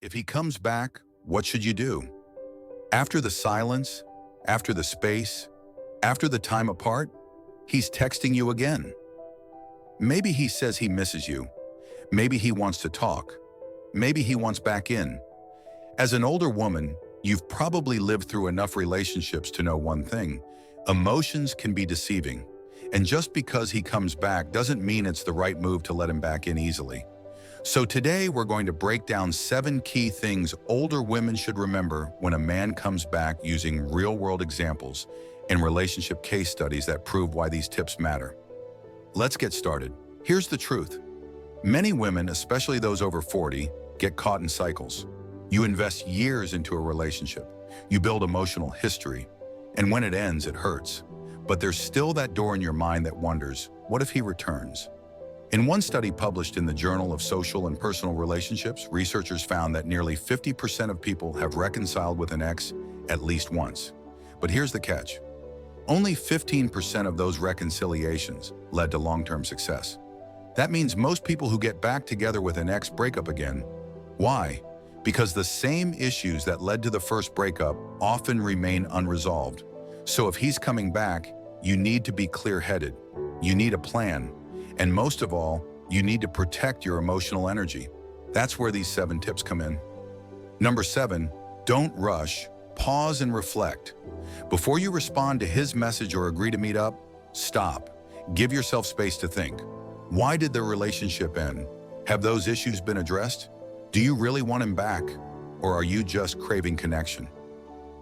If he comes back, what should you do? After the silence, after the space, after the time apart, he's texting you again. Maybe he says he misses you. Maybe he wants to talk. Maybe he wants back in. As an older woman, you've probably lived through enough relationships to know one thing: emotions can be deceiving. And just because he comes back doesn't mean it's the right move to let him back in easily. So today we're going to break down 7 key things older women should remember when a man comes back, using real-world examples and relationship case studies that prove why these tips matter. Let's get started. Here's the truth. Many women, especially those over 40, get caught in cycles. You invest years into a relationship. You build emotional history. And when it ends, it hurts. But there's still that door in your mind that wonders, what if he returns? In one study published in the Journal of Social and Personal Relationships, researchers found that nearly 50% of people have reconciled with an ex at least once. But here's the catch. Only 15% of those reconciliations led to long-term success. That means most people who get back together with an ex break up again. Why? Because the same issues that led to the first breakup often remain unresolved. So if he's coming back, you need to be clear-headed. You need a plan. And most of all, you need to protect your emotional energy. That's where these 7 tips come in. Number 7, don't rush. Pause and reflect. Before you respond to his message or agree to meet up, stop. Give yourself space to think. Why did the relationship end? Have those issues been addressed? Do you really want him back? Or are you just craving connection?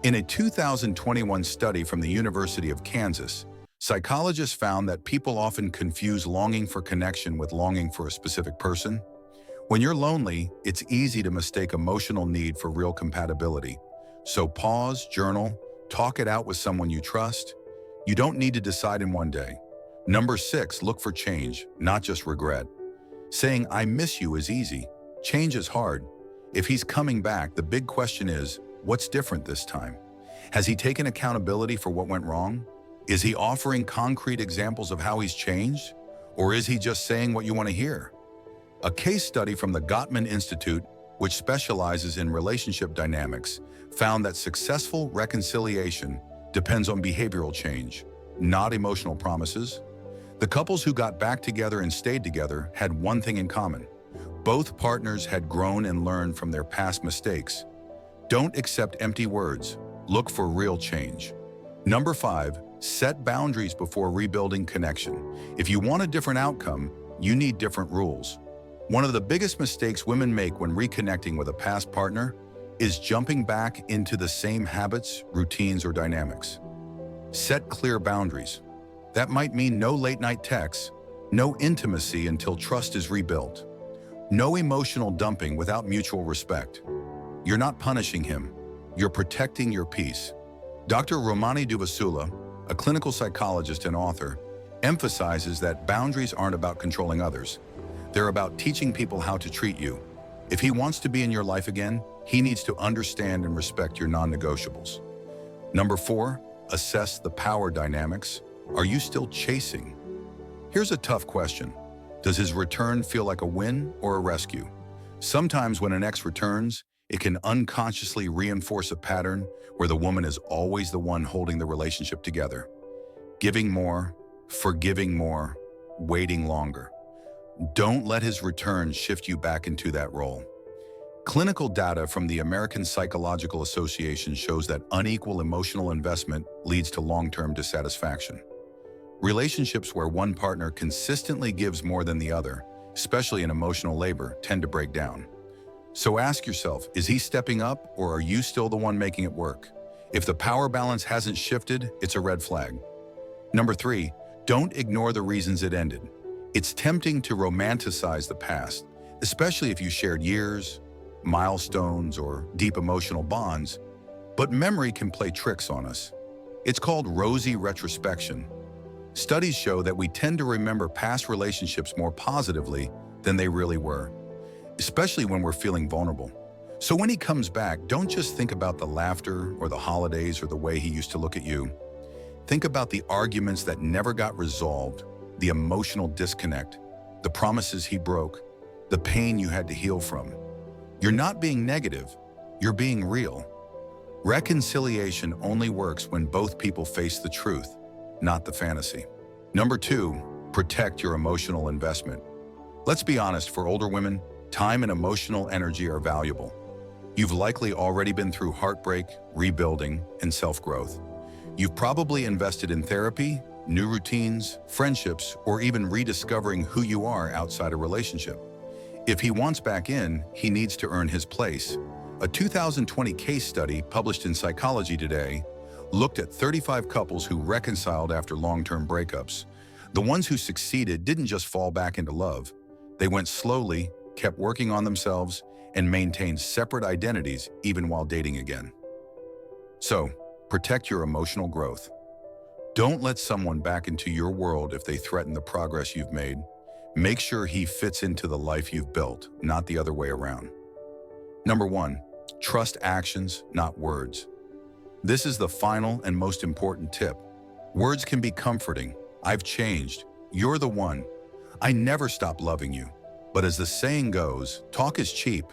In a 2021 study from the University of Kansas, psychologists found that people often confuse longing for connection with longing for a specific person. When you're lonely, it's easy to mistake emotional need for real compatibility. So pause, journal, talk it out with someone you trust. You don't need to decide in one day. Number 6, look for change, not just regret. Saying, "I miss you" is easy. Change is hard. If he's coming back, the big question is, what's different this time? Has he taken accountability for what went wrong? Is he offering concrete examples of how he's changed? Or is he just saying what you want to hear? A case study from the Gottman Institute, which specializes in relationship dynamics, found that successful reconciliation depends on behavioral change, not emotional promises. The couples who got back together and stayed together had one thing in common. Both partners had grown and learned from their past mistakes. Don't accept empty words. Look for real change. Number 5, set boundaries before rebuilding connection. If you want a different outcome, you need different rules. One of the biggest mistakes women make when reconnecting with a past partner is jumping back into the same habits, routines, or dynamics. Set clear boundaries. That might mean no late-night texts, no intimacy until trust is rebuilt, no emotional dumping without mutual respect. You're not punishing him. You're protecting your peace. Dr. Romani Duvasula, a clinical psychologist and author, emphasizes that boundaries aren't about controlling others. They're about teaching people how to treat you. If he wants to be in your life again, he needs to understand and respect your non-negotiables. Number 4, assess the power dynamics. Are you still chasing? Here's a tough question. Does his return feel like a win or a rescue? Sometimes when an ex returns, it can unconsciously reinforce a pattern where the woman is always the one holding the relationship together. Giving more, forgiving more, waiting longer. Don't let his return shift you back into that role. Clinical data from the American Psychological Association shows that unequal emotional investment leads to long-term dissatisfaction. Relationships where one partner consistently gives more than the other, especially in emotional labor, tend to break down. So ask yourself, is he stepping up or are you still the one making it work? If the power balance hasn't shifted, it's a red flag. Number 3, don't ignore the reasons it ended. It's tempting to romanticize the past, especially if you shared years, milestones, or deep emotional bonds, but memory can play tricks on us. It's called rosy retrospection. Studies show that we tend to remember past relationships more positively than they really were, especially when we're feeling vulnerable. So when he comes back, don't just think about the laughter or the holidays or the way he used to look at you. Think about the arguments that never got resolved, the emotional disconnect, the promises he broke, the pain you had to heal from. You're not being negative, you're being real. Reconciliation only works when both people face the truth, not the fantasy. Number 2, protect your emotional investment. Let's be honest, for older women, time and emotional energy are valuable. You've likely already been through heartbreak, rebuilding, and self-growth. You've probably invested in therapy, new routines, friendships, or even rediscovering who you are outside a relationship. If he wants back in, he needs to earn his place. A 2020 case study published in Psychology Today looked at 35 couples who reconciled after long-term breakups. The ones who succeeded didn't just fall back into love. They went slowly, kept working on themselves, and maintained separate identities even while dating again. So, protect your emotional growth. Don't let someone back into your world if they threaten the progress you've made. Make sure he fits into the life you've built, not the other way around. Number 1, trust actions, not words. This is the final and most important tip. Words can be comforting. I've changed. You're the one. I never stopped loving you. But as the saying goes, talk is cheap.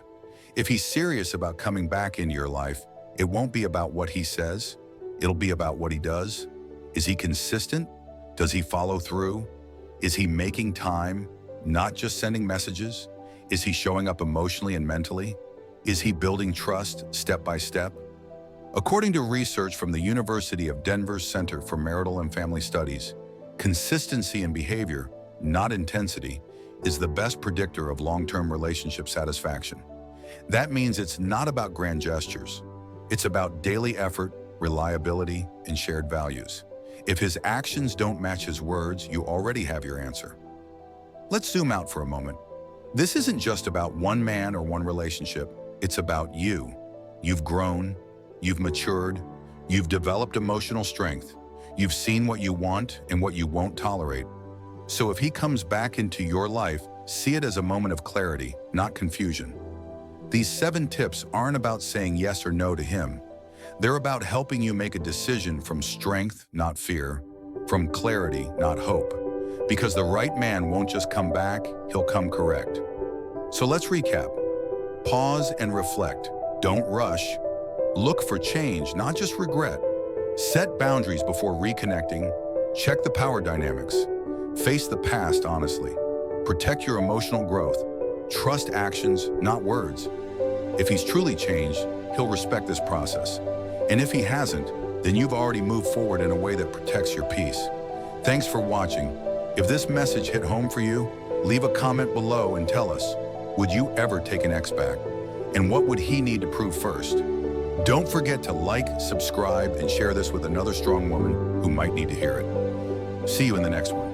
If he's serious about coming back into your life, it won't be about what he says. It'll be about what he does. Is he consistent? Does he follow through? Is he making time, not just sending messages? Is he showing up emotionally and mentally? Is he building trust step by step? According to research from the University of Denver's Center for Marital and Family Studies, consistency in behavior, not intensity, is the best predictor of long-term relationship satisfaction. That means it's not about grand gestures. It's about daily effort, reliability, and shared values. If his actions don't match his words, you already have your answer. Let's zoom out for a moment. This isn't just about one man or one relationship. It's about you. You've grown, you've matured, you've developed emotional strength. You've seen what you want and what you won't tolerate. So if he comes back into your life, see it as a moment of clarity, not confusion. These 7 tips aren't about saying yes or no to him. They're about helping you make a decision from strength, not fear, from clarity, not hope. Because the right man won't just come back, he'll come correct. So let's recap. Pause and reflect. Don't rush. Look for change, not just regret. Set boundaries before reconnecting. Check the power dynamics. Face the past honestly. Protect your emotional growth. Trust actions, not words. If he's truly changed, he'll respect this process. And if he hasn't, then you've already moved forward in a way that protects your peace. Thanks for watching. If this message hit home for you, leave a comment below and tell us, would you ever take an ex back? And what would he need to prove first? Don't forget to like, subscribe, and share this with another strong woman who might need to hear it. See you in the next one.